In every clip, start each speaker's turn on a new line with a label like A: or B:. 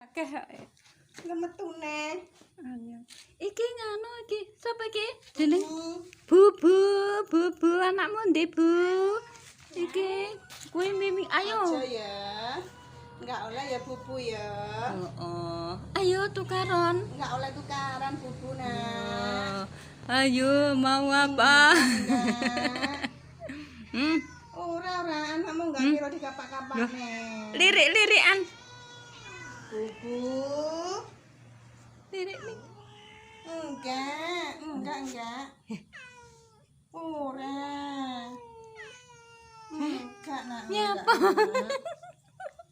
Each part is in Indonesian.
A: akeh.
B: Lemetune.
A: Iki nganu iki. Sapa iki? Jeneng Bubu, Bubu anakmu ndi, Bu? Iki kuwi Mimi, ayo.
B: Aja ya. Enggak oleh ya bubu ya.
A: Oh. Ayo tukaran.
B: Enggak oleh tukaran bubu nah.
A: Ayo mau apa?
B: Ora anakmu enggak kira dikapak-kapakne.
A: Lirik-lirikan.
B: Bubu.
A: Lirik.
B: Enggak. Ora. Enggak nak.
A: Nyapa?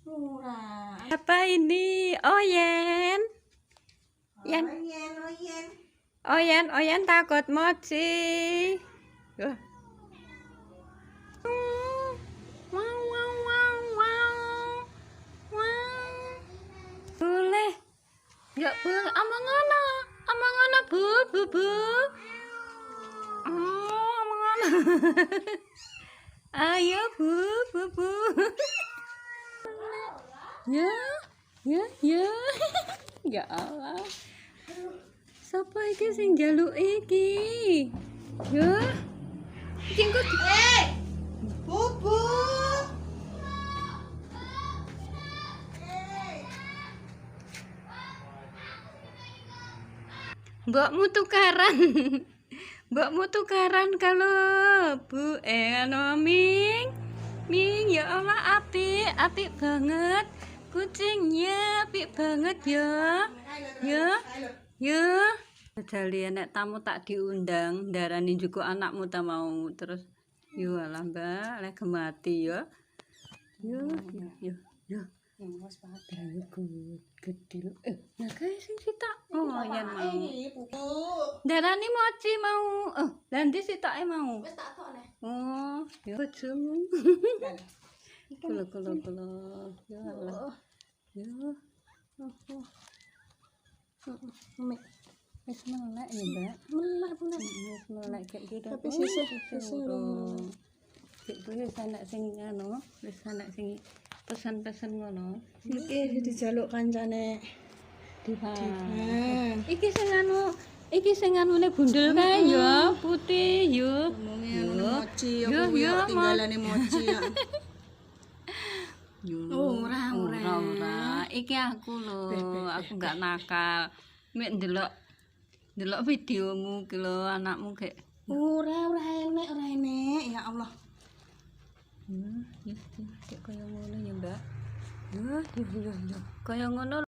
B: Ora.
A: Apa ini? Oyen. Oyen takut mochi. Boleh. Ya boleh. Omong ngono, Bu. Omong ngono. Ayo, Bu. Ya. Ya Allah. Sapa iki sing njaluk iki? Ya. Iki engko
B: Bubu.
A: Mbokmu tukaran kalau Bu anu Ming, ya Allah apik banget. Kucingnya apik banget ya. Jali nek tamu tak diundang, darani juga anakmu ta mau terus. Yo alah Mbak, lek gemati ya. Yo.
B: Wes padha
A: Gede. Nah kae sing sitok. Oh, yen mau.
B: bubu.
A: Darani mochi mau. Lah ndi sitoke mau?
B: Wes tak tok neh.
A: Oh, ya bojomu. Kulo. Ya Allah. Ya. Mek wis melek ya, Mbak.
B: Melek pula.
A: Wis melek kayak gitu.
B: Tapi sisih
A: Cek kuwi wis ana sing anu, wis ana sing pesan-pesan ngono.
B: Iki dijaluk kancane.
A: Divan. Iki sing anune bundel kae ya, putih ya.
B: Ngomongnya anu mochi ya kuwi tinggalane mochi ya.
A: Ora. Iki aku lho, aku enggak nakal. Mek ndelok videomu ki lho, anakmu kek.
B: Ora enek ya Allah.
A: Ya, kaya ngono ya, Mbak. Ya. Kaya ngono.